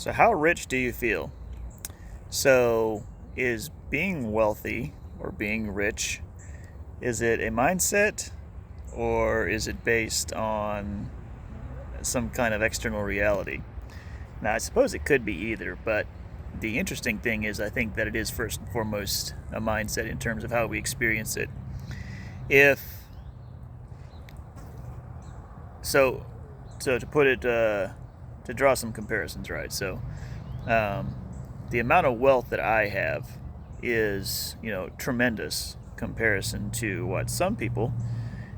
So, how rich do you feel? So, is being wealthy or being rich, is it a mindset or is it based on some kind of external reality? Now, I suppose it could be either, but the interesting thing is, I think that it is first and foremost a mindset in terms of how we experience it. If so, so to put it, to draw some comparisons, right? So, um, the amount of wealth that I have is, tremendous comparison to what some people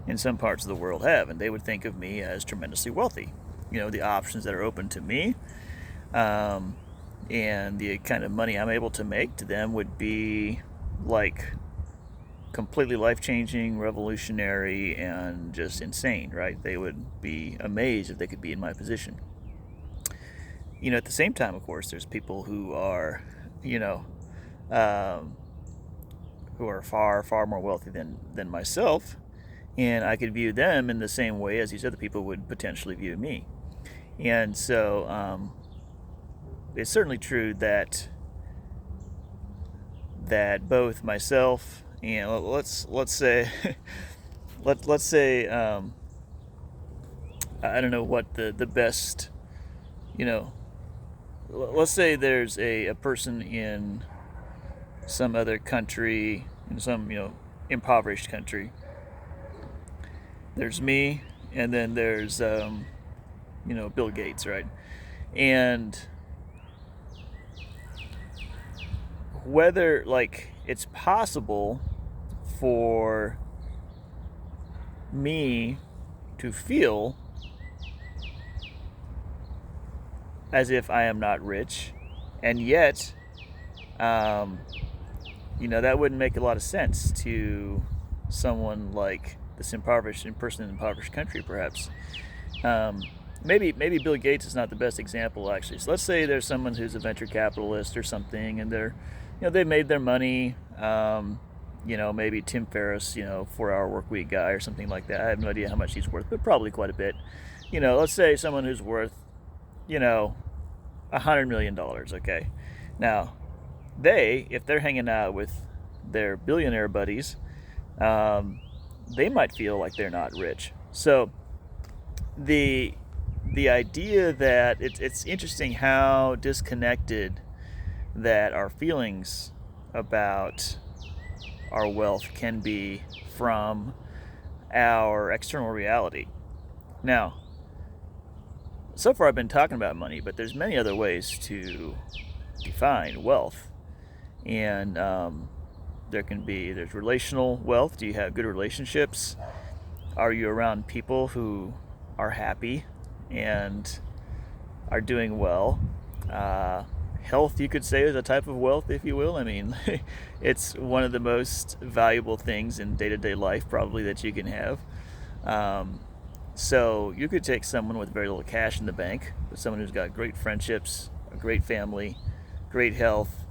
in some parts of the world have, and they would think of me as tremendously wealthy. The options that are open to me, um, and the kind of money I'm able to make to them would be like completely life changing, revolutionary, and just insane, right? They would be amazed if they could be in my position. At the same time, of course, there's people you know, um, who are far, far more wealthy than myself, and I could view them in the same way as these other people would potentially view me. And so, it's certainly true that both myself and let's say let's say I don't know what the best you know let's say there's a person in some other country, in some impoverished country. There's me, and then there's Bill Gates, right? And whether like it's possible for me to feel as if I am not rich, and yet, um, that wouldn't make a lot of sense to someone like this impoverished person in an impoverished country, perhaps. Um, maybe Bill Gates is not the best example, actually. So let's say there's someone who's a venture capitalist or something, and they made their money. Maybe Tim Ferriss, 4 Hour Work Week guy or something like that. I have no idea how much he's worth, but probably quite a bit. Let's say someone who's worth, you know, $100 million. Okay, now if they're hanging out with their billionaire buddies, um, they might feel like they're not rich. So the the idea that it's interesting how disconnected that our feelings about our wealth can be from our external reality. Now, so far I've been talking about money, but there's many other ways to define wealth, and there's relational wealth. Do you have good relationships? Are you around people who are happy and are doing well? Health, you could say, is a type of wealth, if you will. I mean, it's one of the most valuable things in day-to-day life, probably, that you can have. Um, so you could take someone with very little cash in the bank, but someone who's got great friendships, a great family, great health,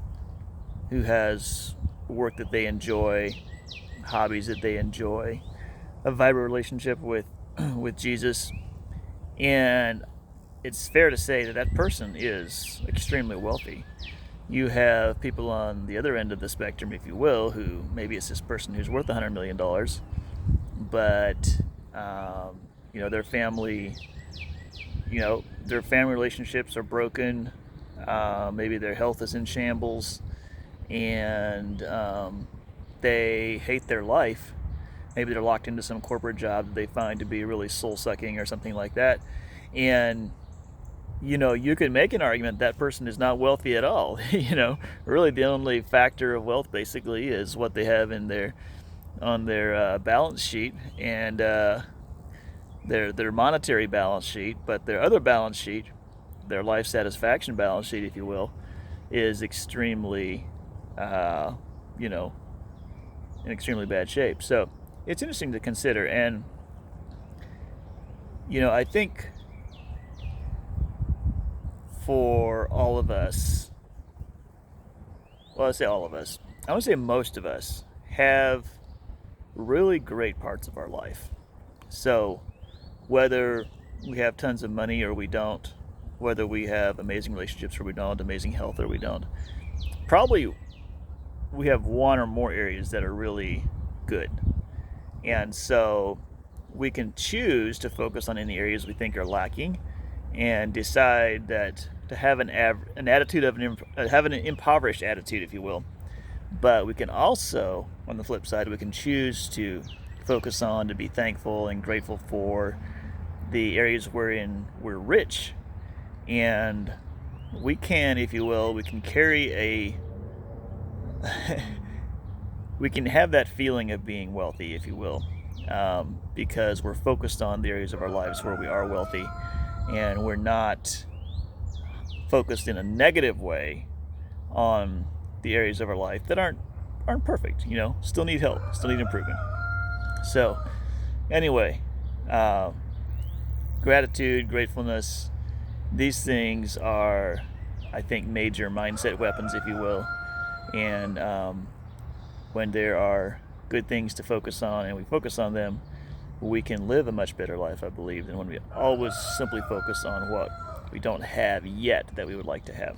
who has work that they enjoy, hobbies that they enjoy, a vibrant relationship with with Jesus, and it's fair to say that that person is extremely wealthy. You have people on the other end of the spectrum, if you will, who maybe it's this person who's worth $100 million, but their family, their family relationships are broken. Maybe their health is in shambles, and they hate their life. Maybe they're locked into some corporate job that they find to be really soul sucking or something like that. And you could make an argument that person is not wealthy at all. Really the only factor of wealth basically is what they have in their on their balance sheet, and their monetary balance sheet. But their other balance sheet, their life satisfaction balance sheet, if you will, is extremely, uh, you know, in extremely bad shape. So it's interesting to consider, and I think for all of us, well, I say all of us, I want to say most of us have really great parts of our life. So whether we have tons of money or we don't, whether we have amazing relationships or we don't, amazing health or we don't. Probably we have one or more areas that are really good. And so we can choose to focus on any areas we think are lacking and decide that to have an attitude of have an impoverished attitude, if you will. But we can also, on the flip side, we can choose to focus on to be thankful and grateful for the areas wherein we're rich. And we can, if you will, we can carry a we can have that feeling of being wealthy, if you will, because we're focused on the areas of our lives where we are wealthy, and we're not focused in a negative way on the areas of our life that aren't perfect. Still need help, still need improvement. So, anyway, gratitude, gratefulness, these things are, I think, major mindset weapons, if you will. And when there are good things to focus on and we focus on them, we can live a much better life, I believe, than when we always simply focus on what we don't have yet that we would like to have.